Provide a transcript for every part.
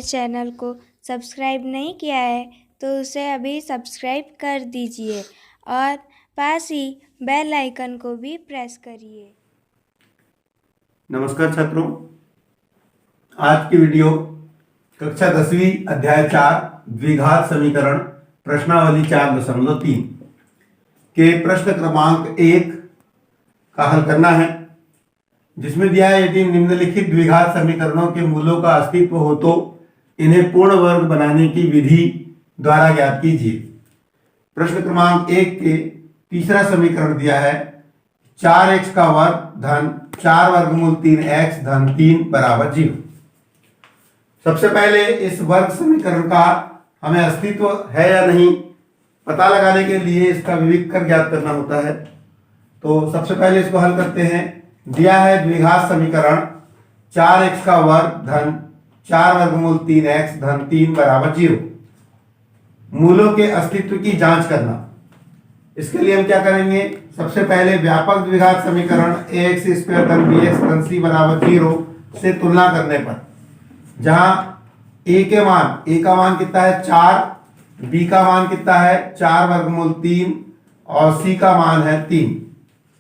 हमारे चैनल को सब्सक्राइब नहीं किया है तो उसे अभी सब्सक्राइब कर दीजिए और पास ही बेल आइकन को भी प्रेस करिए। नमस्कार छात्रों, आज की वीडियो कक्षा 10वीं अध्याय 4 द्विघात समीकरण प्रश्नावली 4.3 के प्रश्न क्रमांक 1 का हल करना है, जिसमें दिया है यदि निम्नलिखित द्विघात समीकरणों के मूलों का अस्तित्व हो तो इन्हें पूर्ण वर्ग बनाने की विधि द्वारा ज्ञात कीजिए। प्रश्न क्रमांक 1 के तीसरा समीकरण दिया है 4x का वर्ग धन 4 वर्गमूल 3x धन 3 बराबर 0। सबसे पहले इस वर्ग समीकरण का हमें अस्तित्व है या नहीं पता लगाने के लिए इसका विविक्तर ज्ञात करना होता है। तो सबसे पहले इसको हल करते हैं। दिया है द्विघात समीकरण 4x का वर्ग धन 4 वर्गमूल 3x धन 3 बराबर 0। मूलों के अस्तित्व की जांच करना, इसके लिए हम क्या करेंगे, सबसे पहले व्यापक द्विघात समीकरण ax स्क्वायर धन bx धन c बराबर 0 से तुलना करने पर जहां a का मान कितना है 4, b का मान कितना है 4 वर्गमूल 3 और c का मान है 3।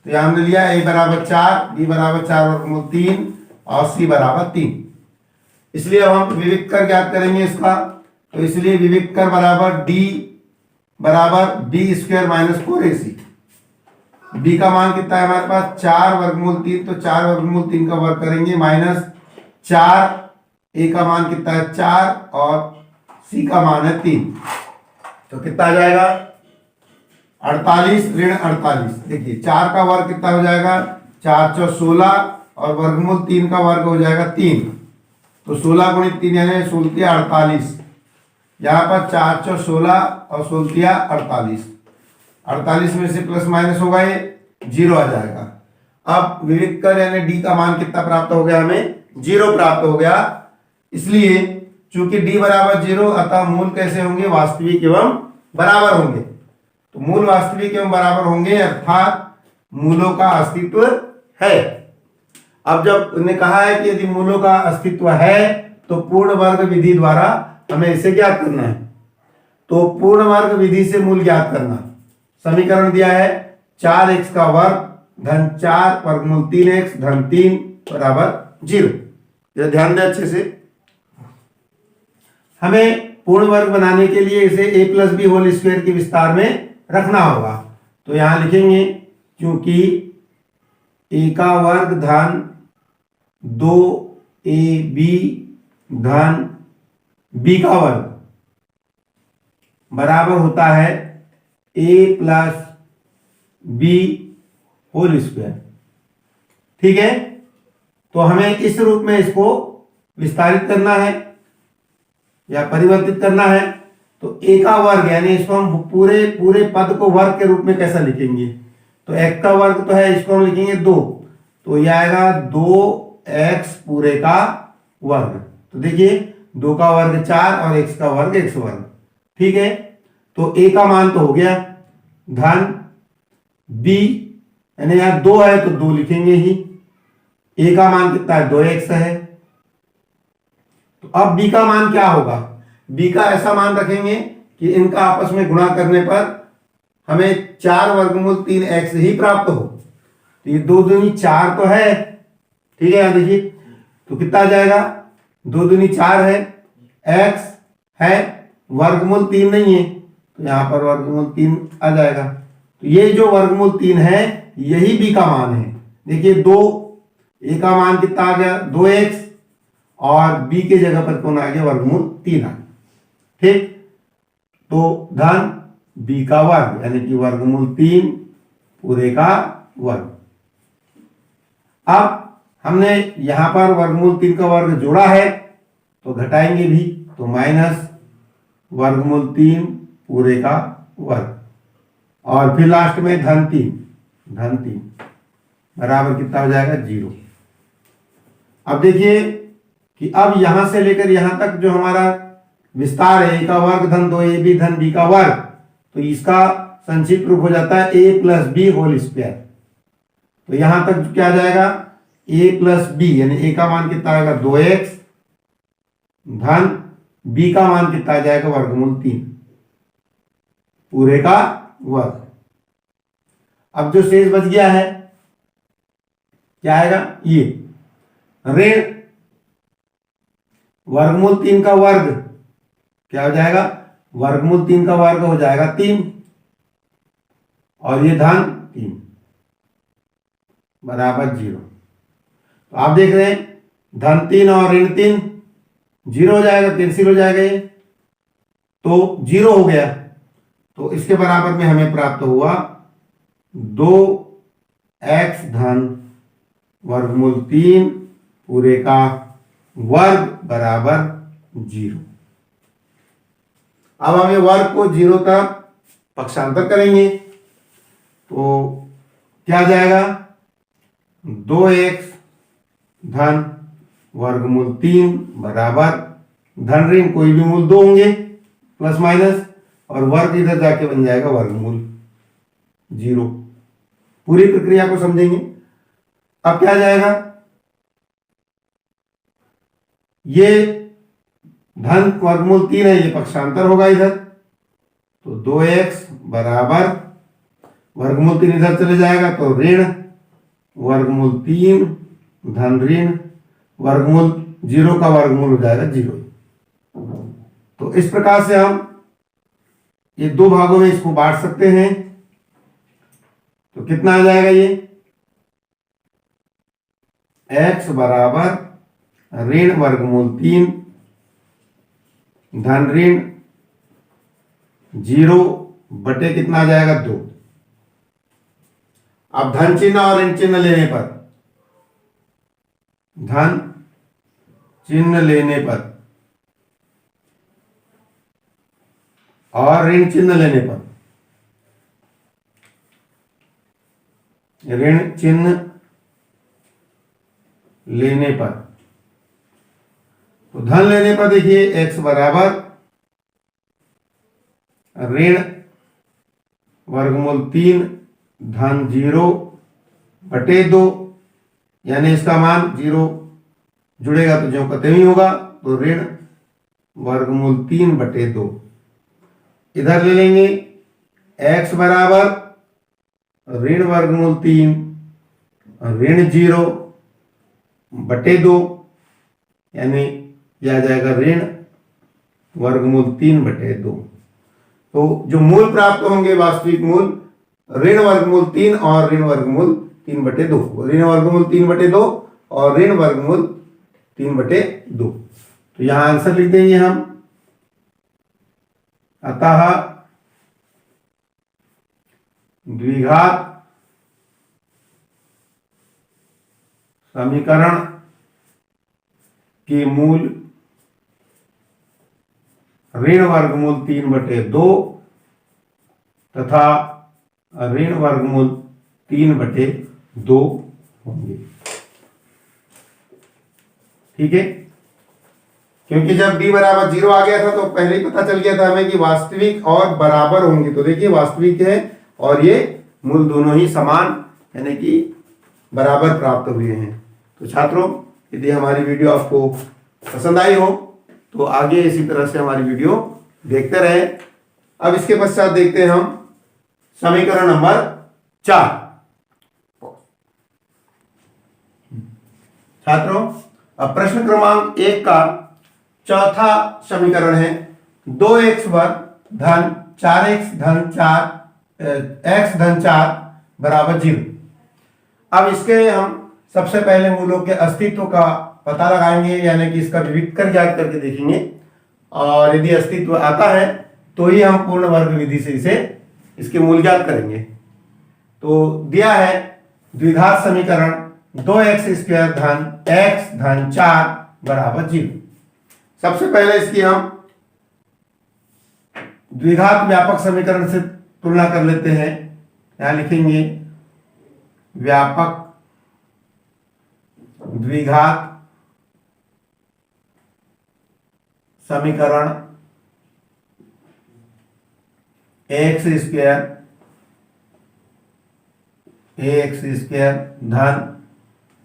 तो यहां हमने लिया a बराबर 4, b बराबर 4 वर्गमूल 3 और c बराबर 3। इसलिए अब हम विविक्तर ज्ञात करेंगे इसका। तो इसलिए विविक्तर बराबर d बराबर b square minus 4ac। b का मान कितना है हमारे पास 4 वर्गमूल 3, तो 4 वर्गमूल 3 का वर्ग करेंगे माइनस 4, a का मान कितना है 4 और c का मान है 3। तो कितना आ जाएगा 48 ऋण 48। देखिए 4 का वर्ग कितना हो जाएगा 4 चौ 16 और वर्गमूल 3 का वर्ग हो जाएगा 3। तो 16 गुणित 3 यानी 16 48। यहाँ पर 4 चौ 16 और 16 48। 48 में से प्लस माइनस होगा ये 0 आ जाएगा। अब विविक्तर यानी d का मान कितना प्राप्त हो गया, हमें 0 प्राप्त हो गया। इसलिए चूंकि d बराबर 0 अतः मूल कैसे होंगे, वास्तविक एवं बराबर होंगे। तो मूल वास्तविक एवं बराबर होंगे अर्थात मूलों का अस्तित्व है। अब जब उन्होंने कहा है कि यदि मूलों का अस्तित्व है तो पूर्ण वर्ग विधि द्वारा हमें इसे ज्ञात करना है। तो पूर्ण वर्ग विधि से मूल ज्ञात करना, समीकरण दिया है 4x का वर्ग धन 4 वर्गमूल 3x धन 3 बराबर 0। यह ध्यान दें अच्छे से। हमें पूर्ण वर्ग बनाने के लिए इसे a plus B whole square के विस्तार में रखना होगा। तो यहां लिखेंगे क्योंकि a का वर्ग धन 2ab धन b का वर्ग बराबर होता है a plus B whole square. ठीक है, तो हमें इस रूप में इसको विस्तारित करना है या परिवर्तित करना है। तो a का वर्ग यानी इसको हम पूरे पद को वर्ग के रूप में कैसा लिखेंगे, तो x का वर्ग तो है, इसको हम लिखेंगे 2। तो यह आएगा 2x पूरे का वर्ग। तो देखिए 2 का वर्ग 4 और x का वर्ग x वर्ग। ठीक है, तो a का मान तो हो गया धन b यानी यहां 2 है तो 2 लिखेंगे ही। a का मान कितना है 2x है। तो अब b का मान क्या होगा, b का ऐसा मान रखेंगे कि इनका आपस में गुणा करने पर हमें 4 वर्गमूल 3x ही प्राप्त हो। तो ये 2 दूनी 4 तो है। ठीक है, यहां देखिए तो कितना आ जाएगा 2 दूनी 4 है, x है, वर्गमूल 3 नहीं है तो यहां पर वर्गमूल 3 आ जाएगा। तो ये जो वर्गमूल 3 है यही b का मान है। देखिए 2, a का मान कितना आ गया 2x और b के जगह पर कौन आ गया वर्गमूल 3 आ गया। ठीक, तो धन b का वर्ग यानी कि वर्गमूल 3 पूरे का वर्ग। अब हमने यहां पर वर्गमूल 3 का वर्ग जोड़ा है तो घटाएंगे भी, तो माइनस वर्गमूल 3 पूरे का वर्ग और फिर लास्ट में धन 3 बराबर कितना हो जाएगा 0। अब देखिए कि अब यहां से लेकर यहां तक जो हमारा विस्तार है a का वर्ग धन 2ab धन b का वर्ग, तो इसका संक्षिप्त रूप हो जाता है a plus B whole square. तो यहां तक क्या आ जाएगा a प्लस बी यानी a का मान कितना आएगा 2x धन b का मान कितना आ जाएगा, वर्गमूल 3 पूरे का वर्ग। अब जो शेष बच गया है क्या आएगा, ये ऋण वर्गमूल 3 का वर्ग क्या हो जाएगा, वर्गमूल 3 का वर्ग हो जाएगा 3 और ये धन 3 बराबर 0। तो आप देख रहे हैं धन 3 और ऋण 3 0 हो जाएगा, कैंसिल हो जाएगा, ये तो 0 हो गया। तो इसके बराबर में हमें प्राप्त हुआ 2x धन वर्गमूल 3 पूरे का वर्ग बराबर 0। अब हम ये वर्ग को 0 तक पक्षांतर करेंगे तो क्या आ जाएगा, 2x धन वर्गमूल 3 बराबर धन ऋण कोई भी मूल 2 होंगे प्लस माइनस, और वर्ग इधर जाके बन जाएगा वर्गमूल 0। पूरी प्रक्रिया को समझेंगे। अब क्या जाएगा, ये धन वर्गमूल 3 है, ये पक्षांतर होगा इधर, तो 2x बराबर वर्गमूल 3 इधर चले जाएगा तो ऋण वर्गमूल 3 धन ऋण वर्गमूल 0 का वर्गमूल हो जाएगा 0। तो इस प्रकार से हम ये दो भागों में इसको बांट सकते हैं। तो कितना आ जाएगा, ये x बराबर ऋण वर्गमूल 3 धन ऋण 0 बटे कितना आ जाएगा 2। अब धन चिन्ह और ऋण चिन्ह लेने पर, धन चिन्ह लेने पर और ऋण चिन्ह लेने पर, ऋण चिन्ह लेने पर, तो धन लेने पर देखिए x बराबर ऋण वर्गमूल 3 धन 0 बटे 2, यानी इसका मान 0 जुड़ेगा तो जो कतई ही होगा, तो ऋण वर्गमूल 3 बटे 2। इधर ले लेंगे x बराबर ऋण वर्गमूल 3 ऋण 0 बटे 2, यानी यह आ जाएगा ऋण वर्गमूल 3 बटे 2। तो जो मूल प्राप्त होंगे वास्तविक मूल ऋण वर्गमूल 3 और ऋण वर्गमूल 3 बटे 2, ऋण वर्गमूल 3 बटे 2 और ऋण वर्गमूल 3 बटे 2। तो यहां आंसर लिख देंगे हम, अतः द्विघात समीकरण के मूल ऋण वर्गमूल 3 बटे 2 तथा ऋण वर्गमूल 3 बटे 2 होंगे। ठीक है, क्योंकि जब b बराबर 0 आ गया था तो पहले ही पता चल गया था हमें कि वास्तविक और बराबर होंगे। तो देखिए वास्तविक है और ये मूल दोनों ही समान यानी कि बराबर प्राप्त हुए हैं। तो छात्रों, यदि हमारी वीडियो आपको पसंद आई हो तो आगे इसी तरह से हमारी वीडियो देखते रहे। अब इसके पश्चात देखते हैं हम समीकरण नंबर 4। छात्रों, अब प्रश्न क्रमांक 1 का चौथा समीकरण है 2x वर्ग धन 4x धन 4 x धन 4 बराबर 0। अब इसके हम सबसे पहले मूलों के अस्तित्व का पता लगाएंगे, यानी कि इसका विविक्तर ज्ञात करके देखेंगे, और यदि अस्तित्व आता है तो ही हम पूर्ण वर्ग विधि से इसे इसके मूल ज्ञात करेंगे। तो दिया है द्विघात समीकरण 2x² धन x धन 4 बराबर 0। सबसे पहले इसकी हम द्विघात व्यापक समीकरण से तुलना कर लेते हैं। यहां लिखेंगे व्यापक द्विघात समीकरण ax² धन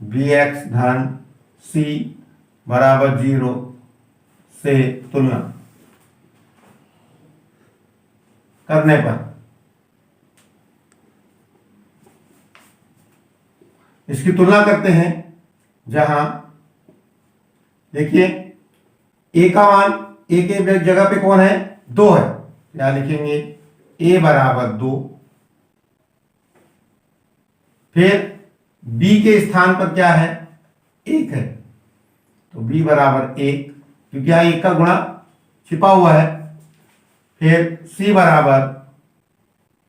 bx धन c बराबर 0 से तुलना करने पर इसकी तुलना करते हैं, जहां देखिए ए का मान ए के जगह पे कौन है, 2 है, यहां लिखेंगे ए बराबर 2। फिर बी के स्थान पर क्या है, 1 है, तो बी बराबर 1, क्योंकि यहां 1 का गुणा छिपा हुआ है। फिर सी बराबर,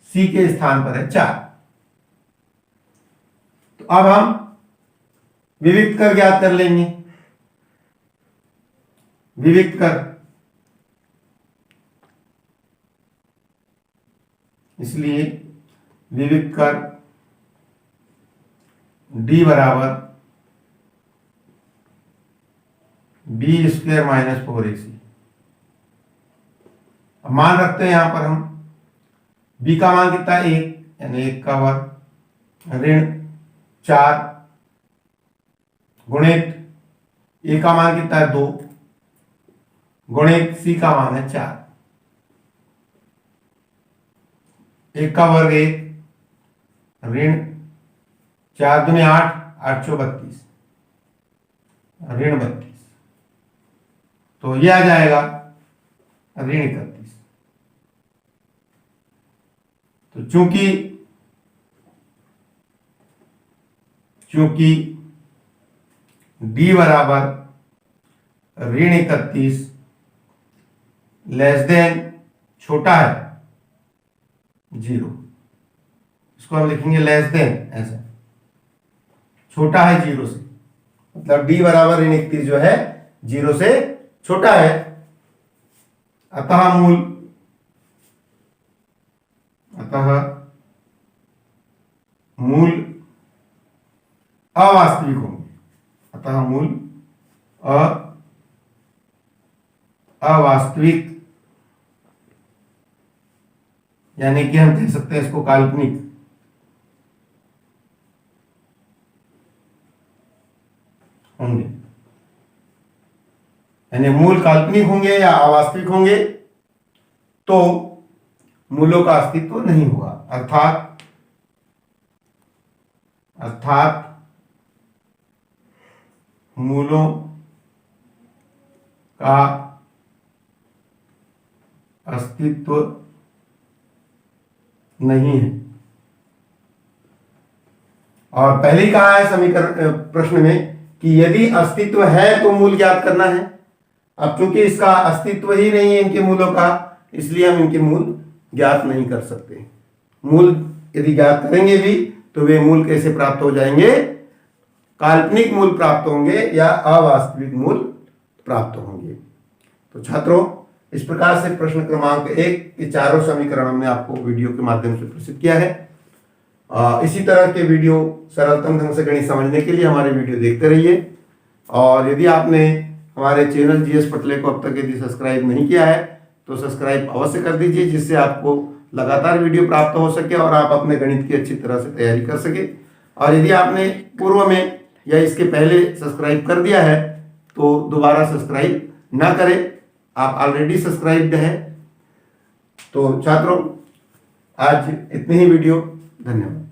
सी के स्थान पर है 4। तो अब हम विविक्त कर ज्ञात कर लेंगे। विविक्त कर, इसलिए विविक्त कर डी बराबर बी स्क्वायर माइनस 4ac। अब मान रखते हैं यहां पर हम, बी का मान कितना है, 1, यानी 1 का वर्ग ऋण 4 गुणित ए का मान कितना है, 2 गुणित सी का मान है 4। 1 का वर्ग 1 ऋण 4 दूनी 8, 8 चौ 32 ऋण 32, तो ये आ जाएगा ऋण 31। तो चूंकि डी बराबर ऋण 31 लेस देन छोटा है 0, इसको हम लिखेंगे लेस देन, ऐसा छोटा है 0 से, मतलब डी बराबर ऋण 31 जो है 0 से छोटा है। अतः मूल अवास्तविक होंगे। अतः मूल अवास्तविक, यानी कि हम कह सकते हैं इसको काल्पनिक होंगे, यानी मूल काल्पनिक होंगे या अवास्तविक होंगे तो मूलों का अस्तित्व नहीं होगा। अर्थात मूलों का अस्तित्व नहीं है। और पहले ही कहा है समीकरण प्रश्न में कि यदि अस्तित्व है तो मूल ज्ञात करना है। अब चूंकि इसका अस्तित्व ही नहीं है इनके मूलों का, इसलिए हम इनके मूल ज्ञात नहीं कर सकते। मूल यदि ज्ञात करेंगे भी तो वे मूल कैसे प्राप्त हो जाएंगे, काल्पनिक मूल प्राप्त होंगे या अवास्तविक मूल प्राप्त होंगे। तो छात्रों, इस प्रकार से प्रश्न क्रमांक 1 के चारों समीकरण हमने आपको वीडियो के माध्यम से प्रस्तुत किया है। इसी तरह के वीडियो सरलतम ढंग से गणित समझने के लिए हमारे वीडियो देखते रहिए। और यदि आपने हमारे चैनल जीएस पटले को अब तक यदि सब्सक्राइब नहीं किया है तो सब्सक्राइब अवश्य कर दीजिए, जिससे आपको लगातार वीडियो प्राप्त हो सके और आप अपने गणित की अच्छी तरह से तैयारी कर सके। और यदि आपने पूर्व में या इसके पहले सब्सक्राइब कर दिया है तो दोबारा सब्सक्राइब ना करें, आप ऑलरेडी सब्सक्राइब्ड हैं। तो छात्रों, आज इतनी ही वीडियो, धन्यवाद।